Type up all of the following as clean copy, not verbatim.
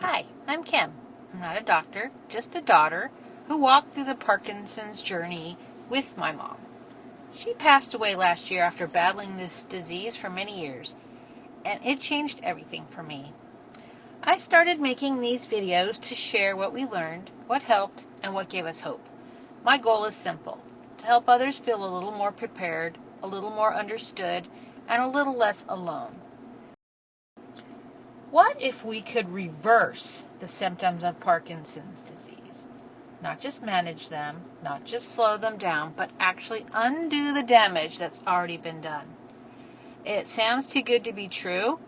Hi, I'm Kim. I'm not a doctor, just a daughter who walked through the Parkinson's journey with my mom. She passed away last year after battling this disease for many years, and it changed everything for me. I started making these videos to share what we learned, what helped, and what gave us hope. My goal is simple: to help others feel a little more prepared, a little more understood, and a little less alone. What if we could reverse the symptoms of Parkinson's disease? Not just manage them, not just slow them down, but actually undo the damage that's already been done. It sounds too good to be true,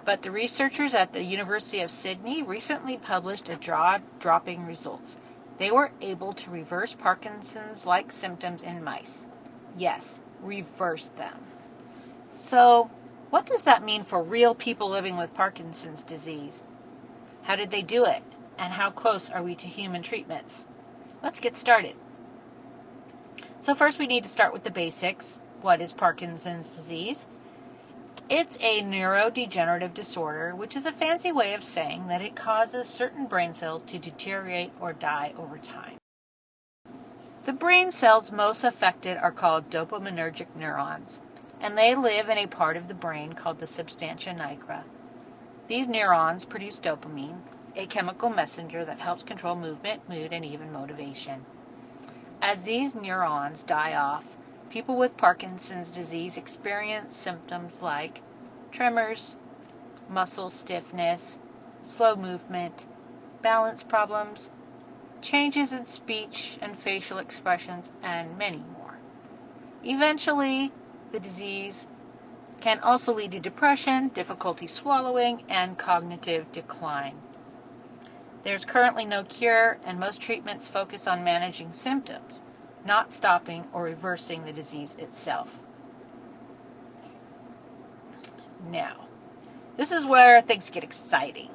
but the researchers at the University of Sydney recently published a jaw-dropping results. They were able to reverse Parkinson's-like symptoms in mice. Yes, reverse them. So, what does that mean for real people living with Parkinson's disease? How did they do it? And how close are we to human treatments? Let's get started. So first we need to start with the basics. What is Parkinson's disease? It's a neurodegenerative disorder, which is a fancy way of saying that it causes certain brain cells to deteriorate or die over time. The brain cells most affected are called dopaminergic neurons, and they live in a part of the brain called the substantia nigra. These neurons produce dopamine, a chemical messenger that helps control movement, mood, and even motivation. As these neurons die off, people with Parkinson's disease experience symptoms like tremors, muscle stiffness, slow movement, balance problems, changes in speech and facial expressions, and many more. Eventually, the disease can also lead to depression, difficulty swallowing, and cognitive decline. There's currently no cure, and most treatments focus on managing symptoms, not stopping or reversing the disease itself. Now, this is where things get exciting.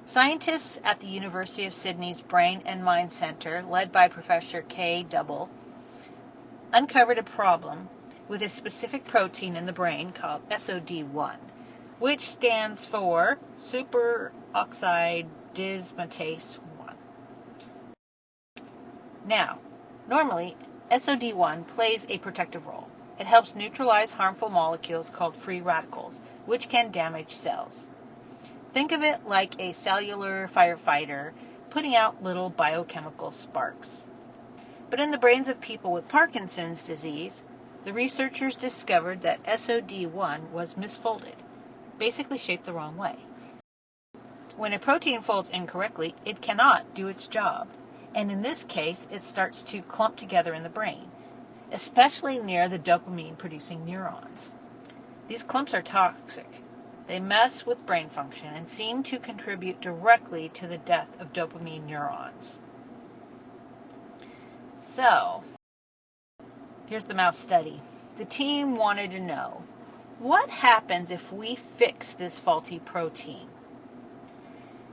Scientists at the University of Sydney's Brain and Mind Center, led by Professor K. Double, uncovered a problem with a specific protein in the brain called SOD1, which stands for superoxide dismutase 1. Now, normally, SOD1 plays a protective role. It helps neutralize harmful molecules called free radicals, which can damage cells. Think of it like a cellular firefighter putting out little biochemical sparks. But in the brains of people with Parkinson's disease, the researchers discovered that SOD1 was misfolded, basically shaped the wrong way. When a protein folds incorrectly, it cannot do its job, and in this case, it starts to clump together in the brain, especially near the dopamine-producing neurons. These clumps are toxic. They mess with brain function and seem to contribute directly to the death of dopamine neurons. So, here's the mouse study. The team wanted to know, what happens if we fix this faulty protein?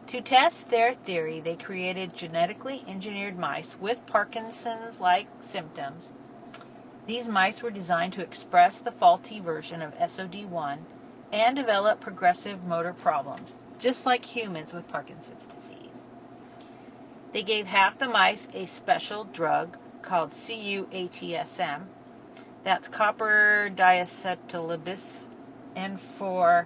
To test their theory, they created genetically engineered mice with Parkinson's-like symptoms. These mice were designed to express the faulty version of SOD1 and develop progressive motor problems, just like humans with Parkinson's disease. They gave half the mice a special drug called CuATSM, that's copper diacetylibis, and for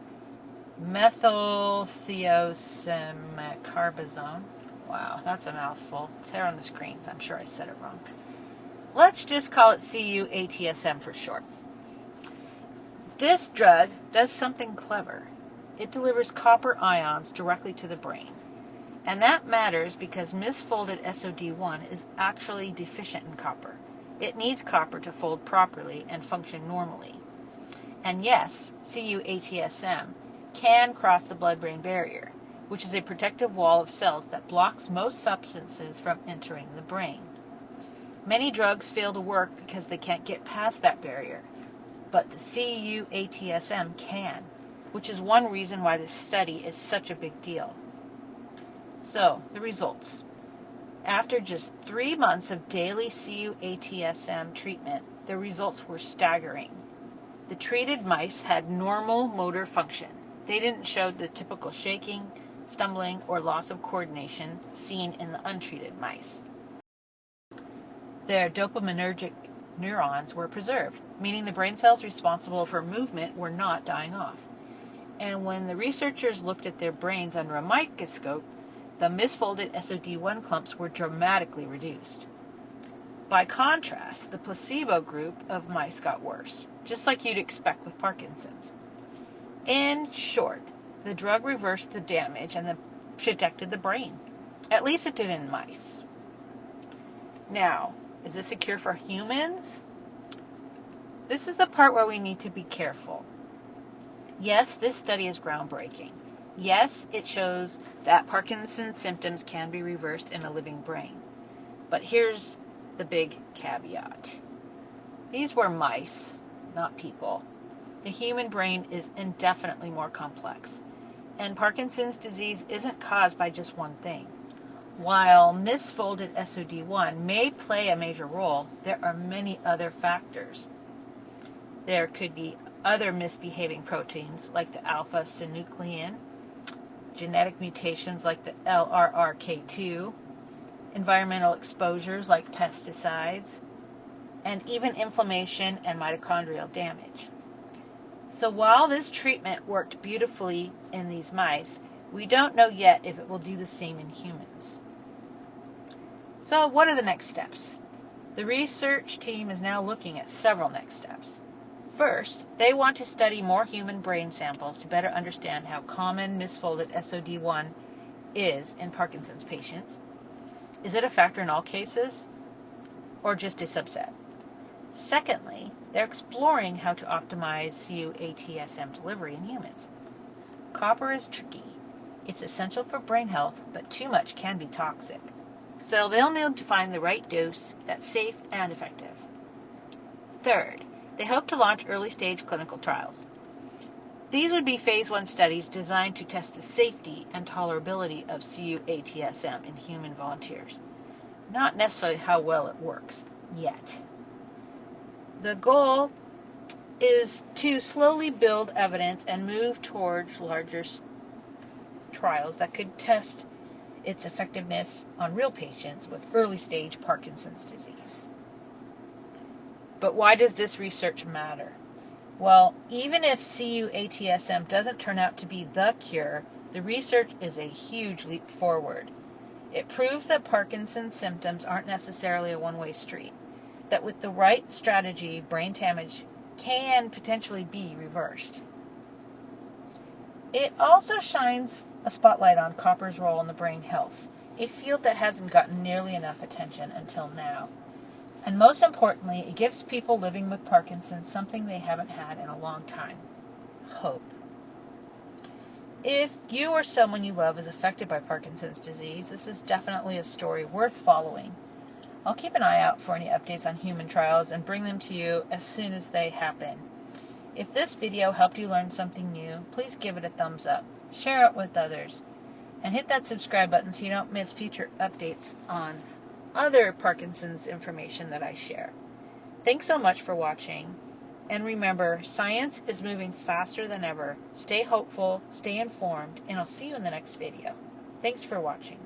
methylthiosemcarbazone. Wow, that's a mouthful. It's there on the screens. I'm sure I said it wrong. Let's just call it CuATSM for short. This drug does something clever. It delivers copper ions directly to the brain. And that matters because misfolded SOD1 is actually deficient in copper. It needs copper to fold properly and function normally. And yes, CuATSM can cross the blood-brain barrier, which is a protective wall of cells that blocks most substances from entering the brain. Many drugs fail to work because they can't get past that barrier, but the CuATSM can, which is one reason why this study is such a big deal. So, the results. After just 3 months of daily CuATSM treatment, the results were staggering. The treated mice had normal motor function. They didn't show the typical shaking, stumbling, or loss of coordination seen in the untreated mice. Their dopaminergic neurons were preserved, meaning the brain cells responsible for movement were not dying off. And when the researchers looked at their brains under a microscope, the misfolded SOD1 clumps were dramatically reduced. By contrast, the placebo group of mice got worse, just like you'd expect with Parkinson's. In short, the drug reversed the damage and protected the brain. At least it did in mice. Now, is this a cure for humans? This is the part where we need to be careful. Yes, this study is groundbreaking. Yes, it shows that Parkinson's symptoms can be reversed in a living brain. But here's the big caveat. These were mice, not people. The human brain is indefinitely more complex. And Parkinson's disease isn't caused by just one thing. While misfolded SOD1 may play a major role, there are many other factors. There could be other misbehaving proteins like the alpha-synuclein, genetic mutations like the LRRK2, environmental exposures like pesticides, and even inflammation and mitochondrial damage. So while this treatment worked beautifully in these mice, we don't know yet if it will do the same in humans. So what are the next steps? The research team is now looking at several next steps. First, they want to study more human brain samples to better understand how common misfolded SOD1 is in Parkinson's patients. Is it a factor in all cases, or just a subset? Secondly, they're exploring how to optimize CuATSM delivery in humans. Copper is tricky. It's essential for brain health, but too much can be toxic. So they'll need to find the right dose that's safe and effective. Third, they hope to launch early-stage clinical trials. These would be phase 1 studies designed to test the safety and tolerability of CuATSM in human volunteers, not necessarily how well it works yet. The goal is to slowly build evidence and move towards larger trials that could test its effectiveness on real patients with early-stage Parkinson's disease. But why does this research matter? Well, even if CuATSM doesn't turn out to be the cure, the research is a huge leap forward. It proves that Parkinson's symptoms aren't necessarily a one-way street, that with the right strategy, brain damage can potentially be reversed. It also shines a spotlight on copper's role in the brain health, a field that hasn't gotten nearly enough attention until now. And most importantly, it gives people living with Parkinson's something they haven't had in a long time: hope. If you or someone you love is affected by Parkinson's disease, this is definitely a story worth following. I'll keep an eye out for any updates on human trials and bring them to you as soon as they happen. If this video helped you learn something new, please give it a thumbs up, share it with others, and hit that subscribe button so you don't miss future updates on other Parkinson's information that I share. Thanks so much for watching, and remember, science is moving faster than ever. Stay hopeful, stay informed, and I'll see you in the next video. Thanks for watching.